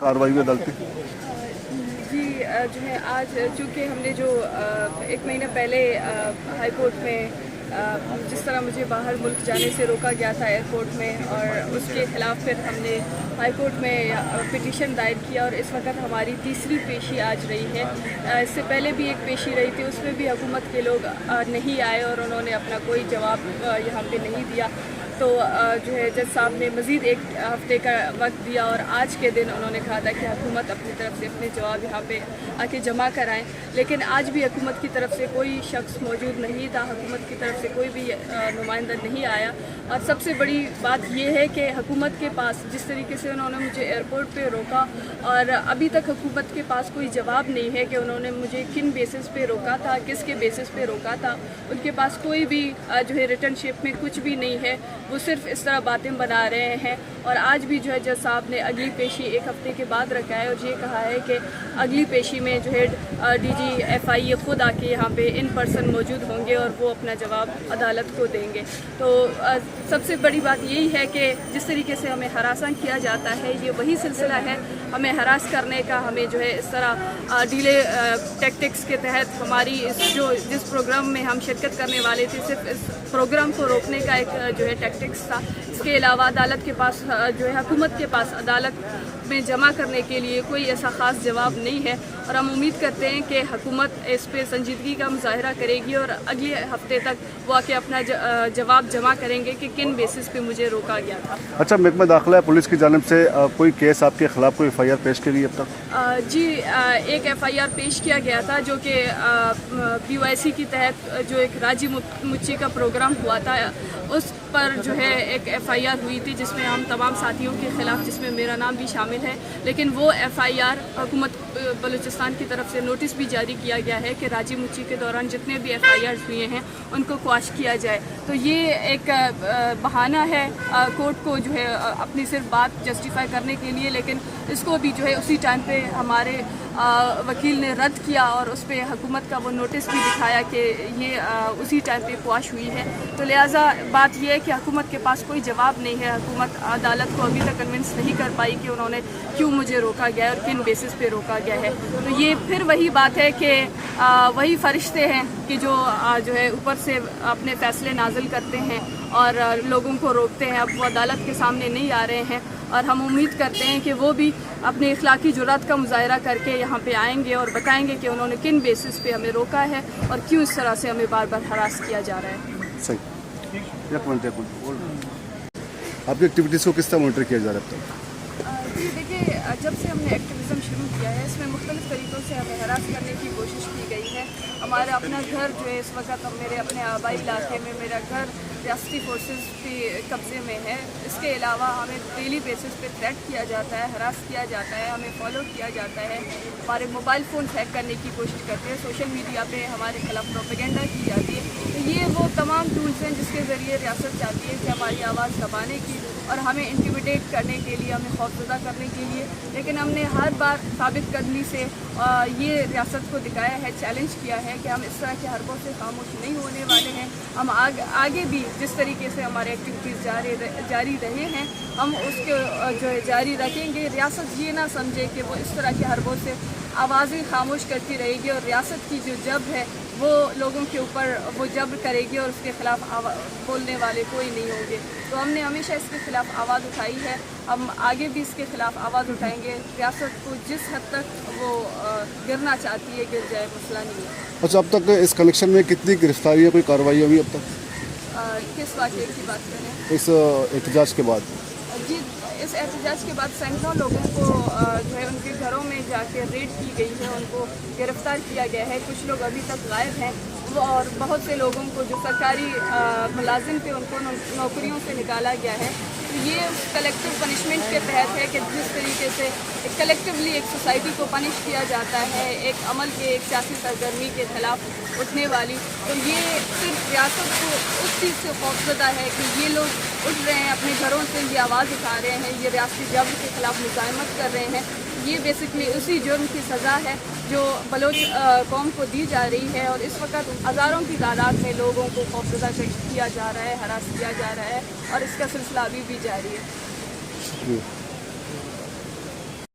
कार्रवाई हुई अदालती? जी जो है आज चूँकि हमने जो 1 महीने पहले हाई कोर्ट में जिस तरह मुझे बाहर मुल्क जाने से रोका गया था एयरपोर्ट में, और उसके ख़िलाफ़ फिर हमने हाई कोर्ट में पिटीशन दायर किया और इस वक्त हमारी तीसरी पेशी आज रही है। इससे पहले भी एक पेशी रही थी, उसमें भी हुकूमत के लोग नहीं आए और उन्होंने अपना कोई जवाब यहाँ पे नहीं दिया। तो जो है जज साहब ने मज़ीद 1 हफ़्ते का वक्त दिया और आज के दिन उन्होंने कहा था कि हुकूमत अपनी तरफ से अपने जवाब यहाँ पे आके जमा कराएं, लेकिन आज भी हुकूमत की तरफ से कोई शख्स मौजूद नहीं था, हुकूमत की तरफ से कोई भी नुमाइंदा नहीं आया। और सबसे बड़ी बात यह है कि हुकूमत के पास जिस तरीके से उन्होंने मुझे एयरपोर्ट पे रोका, और अभी तक हुकूमत के पास कोई जवाब नहीं है कि उन्होंने मुझे किन बेसिस पे रोका था, किसके बेसिस पे रोका था। उनके पास कोई भी जो है रिटर्न शिप में कुछ भी नहीं है, वो सिर्फ इस तरह बातें बना रहे हैं। और आज भी जो है जज साहब ने अगली पेशी 1 हफ़्ते के बाद रखा है और ये कहा है कि अगली पेशी में जो है DG खुद आके यहाँ पे इन पर्सन मौजूद होंगे और वो अपना जवाब अदालत को देंगे। तो सबसे बड़ी बात यही है कि जिस तरीके से हमें हरासा किया जाता है, ये वही सिलसिला है हमें हरास करने का। हमें जो है इस तरह डिले टैक्टिक्स के तहत हमारी जिस प्रोग्राम में हम शिरकत करने वाले थे, सिर्फ इस प्रोग्राम को रोकने का एक जो है टैक्टिक्स था। इसके अलावा अदालत के पास जो है हुकूमत के पास अदालत में जमा करने के लिए कोई ऐसा ख़ास जवाब नहीं है, और हम उम्मीद करते हैं कि हुकूमत इस पे संजीदगी का मुजाहरा करेगी और अगले हफ्ते तक वो आके अपना जवाब जमा करेंगे कि किन बेसिस पे मुझे रोका गया था। अच्छा, महकमा दाखिला पुलिस की जानिब से कोई केस आपके ख़िलाफ़ कोई FIR पेश की गई अब तक? जी एक FIR पेश किया गया था जो कि PYC के तहत जो एक राजी मुच्ची का प्रोग्राम हुआ था, उस पर जो है एक FIR हुई थी जिसमें हम तमाम साथियों के ख़िलाफ़, जिसमें मेरा नाम भी शामिल है। लेकिन वो FIR हुकूमत बलूचिस्तान की तरफ से नोटिस भी जारी किया गया है कि राजी मुच्ची के दौरान जितने भी FIRs हुए हैं उनको क्वाश किया जाए। तो ये एक बहाना है कोर्ट को जो है अपनी सिर्फ बात जस्टिफाई करने के लिए, लेकिन इसको भी जो है उसी टाइम पे हमारे वकील ने रद्द किया और उस पर हुकूमत का वो नोटिस भी दिखाया कि ये उसी टाइम पे क्वाश हुई है। तो लिहाजा बात यह है कि हुकूमत के पास कोई जवाब नहीं है। हुकूमत अदालत को अभी तक कन्विंस नहीं कर पाई कि उन्होंने क्यों मुझे रोका गया है और किन बेसिस पे रोका गया है। तो ये फिर वही बात है कि वही फरिश्ते हैं कि जो है ऊपर से अपने फ़ैसले नाजिल करते हैं और लोगों को रोकते हैं। अब वो अदालत के सामने नहीं आ रहे हैं और हम उम्मीद करते हैं कि वो भी अपनी इखलाकी जुर्रत का मुजाहरा करके यहाँ पे आएंगे और बताएंगे कि उन्होंने किन बेसिस पे हमें रोका है और क्यों इस तरह से हमें बार बार हरास किया जा रहा है। सही, आपकी एक्टिविटीज़ को किस तरह मॉनिटर किया जा रहा है? जी देखिए, जब से हमने एक्टिविज़म शुरू किया है इसमें मुख्तलिफ़ तरीक़ों से हमें हरास करने की कोशिश की गई है। हमारा अपना घर जो है इस वक्त मेरे अपने आबाई इलाके में मेरा घर रियासती फोर्सेस के कब्ज़े में है। इसके अलावा हमें डेली बेसिस पे थ्रेट किया जाता है, हरास किया जाता है, हमें फॉलो किया जाता है, हमारे मोबाइल फ़ोन हैक करने की कोशिश करते हैं, सोशल मीडिया पे हमारे खिलाफ प्रोपेगेंडा की जाती है। तो ये वो तमाम टूल्स हैं जिसके ज़रिए रियासत चाहती है कि हमारी आवाज़ दबाने की और हमें इंटिमिडेट करने के लिए, हमें खौफज़दा करने के लिए। लेकिन हमने हर बार साबित कदमी से ये रियासत को दिखाया है, चैलेंज किया है कि हम इस तरह के हरकतों से खामोश नहीं होने वाले हैं। हम आगे भी जिस तरीके से हमारे एक्टिविटीज़ जारी रहे हैं हम उसके जो है जारी रखेंगे। रियासत ये ना समझे कि वो इस तरह के हरकतों से आवाज़ें खामोश करती रहेगी और रियासत की जो जब है वो लोगों के ऊपर वो जब्र करेगी और उसके ख़िलाफ़ बोलने वाले कोई नहीं होंगे। तो हमने हमेशा इसके ख़िलाफ़ आवाज़ उठाई है, हम आगे भी इसके ख़िलाफ़ आवाज़ उठाएंगे। रियासत को जिस हद तक वो गिरना चाहती है गिर जाए, मसला नहीं है। अच्छा, अब तक इस कनेक्शन में कितनी गिरफ्तारियाँ, कोई कार्रवाई हुई अब तक? किस वाक़े की बात करें? इस एहतजाज के बाद? जी, इस एहतजाज के बाद सैकड़ों लोगों को जो है उनके घरों में जाके रेड की गई है, उनको गिरफ़्तार किया गया है। कुछ लोग अभी तक गायब हैं और बहुत से लोगों को जो सरकारी मुलाजिम थे उनको नौकरियों से निकाला गया है। तो ये कलेक्टिव पनिशमेंट के तहत है कि जिस तरीके से कलेक्टिवली एक सोसाइटी को पनिश किया जाता है एक अमल के, एक सियासी सरगर्मी के ख़िलाफ़ उठने वाली। तो ये सिर्फ रियासत को उस चीज़ से खौफज़दा है कि ये लोग उठ रहे हैं अपने घरों से, ये आवाज़ उठा रहे हैं, ये रियासती जब्र के ख़िलाफ़ मुज़ाहमत कर रहे हैं। ये बेसिकली उसी जुर्म की सज़ा है जो बलोच कौम को दी जा रही है और इस वक्त हज़ारों की तादाद में लोगों को खौफज़दा किया जा रहा है, हरास किया जा रहा है और इसका सिलसिला अभी भी जारी है।